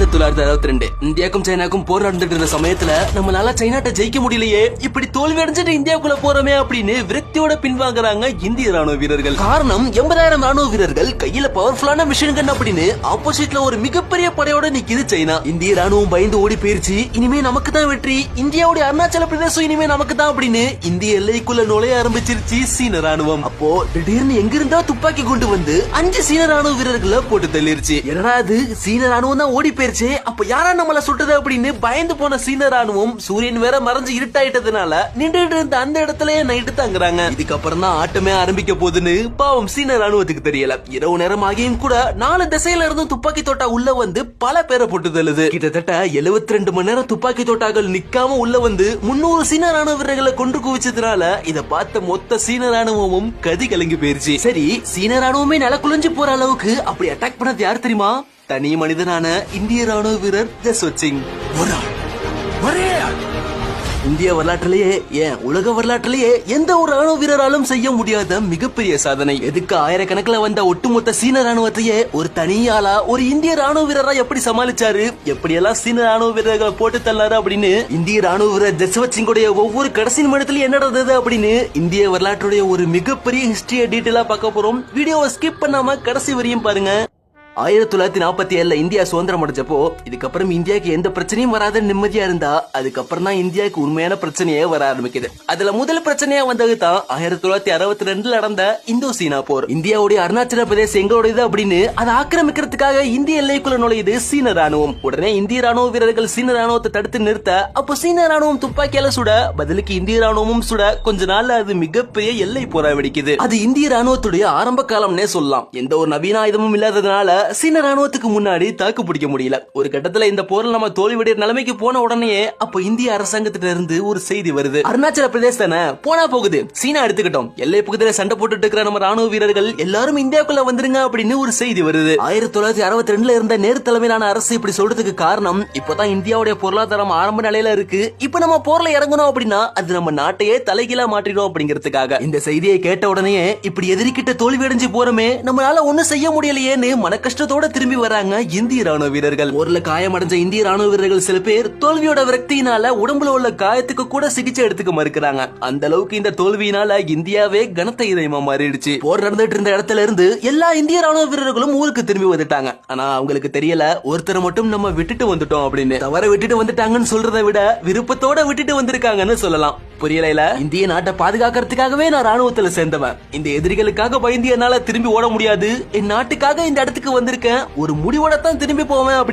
1962 இந்தியாவுக்கும் சைனாக்கும் போர் நடந்துட்டு இருந்த சமயத்துல நம்மளால சைனாட்ட ஜெயிக்க முடியலையே, இப்படி தோல்வி அடைஞ்சிட்டு இந்தியாவுக்குள்ள போறோமே அப்படின்னு விரக்தியோட பின்வாங்குறாங்க இந்திய ராணுவ வீரர்கள். காரணம் 80,000 ராணுவ வீரர்கள் கையில பவர்ஃபுல்லான மிஷின் கன் அப்படின்னு ஆப்போசிட்ல ஒரு மிகப்பெரிய படையோட நிக்குது சைனா. இந்திய ராணுவம் பயந்து ஓடி போயிருச்சு. இனிமே நமக்கு தான் வெற்றி, இந்தியாவுடைய அருணாச்சல பிரதேசம் இனிமே நமக்கு தான் அப்படின்னு இந்திய எல்லைக்குள்ள நுழைய ஆரம்பிச்சிருச்சு சீன ராணுவம். அப்போ திடீர்னு எங்கிருந்தா துப்பாக்கி கொண்டு வந்து 5 சீன ராணுவ வீரர்களை போட்டு தள்ளிருச்சு. என்னடா அது, சீன ராணுவம் தான் ஓடி போயிருச்சு, அப்ப யாரா நம்மள சுட்டது அப்படின்னு பயந்து போன சீன ராணுவம் சூரியன் வேற மறைஞ்சு இருட்டாயிட்டதுனால நின்றுட்டு இருந்த அந்த இடத்துலயே நைட்டு தங்குறாங்க. இதுக்கப்புறம் தான் ஆட்டமே ஆரம்பிக்க போகுதுன்னு பாவம் சீன ராணுவத்துக்கு தெரியல. இரவு நேரம் ஆகியும் கூட 4 திசையில இருந்தும் துப்பாக்கி தோட்டா உள்ள வந்து பல பேரை போட்டு தள்ளுது. கிட்டத்தட்ட 72 மணி நேரம் துப்பாக்கி தோட்டாக்கள் நிக்காம உள்ள வந்து 300 சீன ராணுவ வீரர்களை கொண்டு குவிச்சதுனால இத பார்த்த மொத்த சீன ராணுவமும் கதி கலங்கி போயிருச்சு. சரி, சீன ராணுவமே நில குலைஞ்சு போற அளவுக்கு அப்படி அட்டாக் பண்ணது யார் தெரியுமா? தனி மனிதனான இந்திய ராணுவ வீரர் ஜஸ்வந்த் சிங். இந்திய வரலாற்றிலேயே, ஏன் உலக வரலாற்றிலேயே எந்த ஒரு ராணுவ வீரராலும் செய்ய முடியாத மிகப்பெரிய சாதனை. எதுக்கு ஆயிரக்கணக்கில் வந்த ஒட்டுமொத்த சீன ராணுவத்தையே ஒரு தனியாளா ஒரு இந்திய ராணுவ வீரரா எப்படி சமாளிச்சாரு, எப்படியெல்லாம் சீன ராணுவ வீரர்களை போட்டு தள்ளாரு அப்படின்னு இந்திய ராணுவ வீரர் ஜஸ்வந்த் சிங்குடைய ஒவ்வொரு கடைசி நிமிடத்திலும் என்ன நடந்தது அப்படின்னு இந்திய வரலாற்றுடைய ஒரு மிகப்பெரிய ஹிஸ்டரியை டீட்டெயிலா பார்க்க போறோம். வீடியோவை ஸ்கிப் பண்ணாம கடைசி வரையும் பாருங்க. 1947 இந்தியா சுதந்திரம் அடைஞ்சப்போ இதுக்கப்புறம் இந்தியாவுக்கு எந்த பிரச்சனையும் வராத நிம்மதியா இருந்தா அதுக்கப்புறம் தான் இந்தியாவுக்கு உண்மையான பிரச்சனையே வர ஆரம்பிக்குது. அதுல முதல் பிரச்சனையா வந்தது தான் 1962 நடந்த இந்தோ சீனா போர். இந்தியாவுடைய அருணாச்சல பிரதேசம் எங்களோடது அப்படின்னு அதை ஆக்கிரமிக்கிறதுக்காக இந்திய எல்லைக்குள்ள நுழையுது சீன ராணுவம். உடனே இந்திய ராணுவ வீரர்கள் சீன ராணுவத்தை தடுத்து நிறுத்த அப்போ சீன ராணுவம் துப்பாக்கியால சுட, பதிலுக்கு இந்திய ராணுவமும் சுட கொஞ்ச நாள்ல அது மிகப்பெரிய எல்லை போரா வெடிக்குது. அது இந்திய ராணுவத்துடைய ஆரம்ப காலம்னே சொல்லலாம். எந்த ஒரு நவீன ஆயுதமும் இல்லாததுனால சீன ராணுவத்துக்கு முன்னாடி தாக்கு பிடிக்க முடியல. ஒரு கட்டத்துல இந்த போரில் நம்ம தோல்வியடைய நிலைமைக்கு போன உடனே அப்ப இந்திய அரசாங்கத்திட்ட இருந்து ஒரு செய்தி வருது. அருணாச்சல பிரதேச போனா போகுது, சீனா எடுத்துக்கிட்டோம், எல்லை பகுதியில சண்டை போட்டுட்டு இருக்கிற நம்ம ராணுவ வீரர்கள் எல்லாரும் இந்தியாவுக்குள்ள வந்துருங்க அப்படின்னு ஒரு செய்தி வருது. 1962 இருந்த நேரு தலைமையிலான அரசு இப்படி சொல்றதுக்கு காரணம், இப்பதான் இந்தியாவுடைய பொருளாதாரம் ஆரம்ப நிலையில இருக்கு, இப்ப நம்ம போர்ல இறங்கணும் அப்படின்னா அது நம்ம நாட்டையே தலைகீழா மாற்றிடும் அப்படிங்கிறதுக்காக. இந்த செய்தியை கேட்ட உடனே இப்படி எதிரிக்கிட்ட தோல்வி அடைஞ்சு போறமே, நம்மளால ஒண்ணும் செய்ய முடியலையேன்னு மன கஷ்டத்தோட திரும்பி வராங்க இந்திய ராணுவ வீரர்கள். ஊர்ல காயமடைஞ்ச இந்திய ராணுவ வீரர்கள் சில பேர் தோல்வியோட விரக்தியினால உடம்புல உள்ள காயத்துக்கு கூட சிகிச்சை எடுத்துக்க மறுக்கிறாங்க. அந்த அளவுக்கு இந்த தோல்வியினால இந்தியாவே கனத்த இதயமா மாறிடுச்சு. போர் நடந்துட்டு இருந்த இடத்துல இருந்து எல்லா இந்திய ராணுவ வீரர்களும் ஊருக்கு திரும்பி வந்துட்டாங்க. ஆனா அவங்களுக்கு தெரியல ஒருத்தரை மட்டும் நம்ம விட்டுட்டு வந்துட்டோம் அப்படின்னு. தவற விட்டுட்டு வந்துட்டாங்கன்னு சொல்றதை விட விருப்பத்தோட விட்டுட்டு வந்திருக்காங்கன்னு சொல்லலாம். புரியல? இந்திய நாட்டை பாதுகாக்கிறதுக்காகவே நான் ராணுவத்துல சேர்ந்தவன். இந்த எதிரிகளுக்காக பயந்து என்னால திரும்பி ஓட முடியாது. என் நாட்டுக்காக இந்த இடத்துக்கு வந்திருக்கேன். ஒரு முடிவோட தான் திரும்பி போவேன்.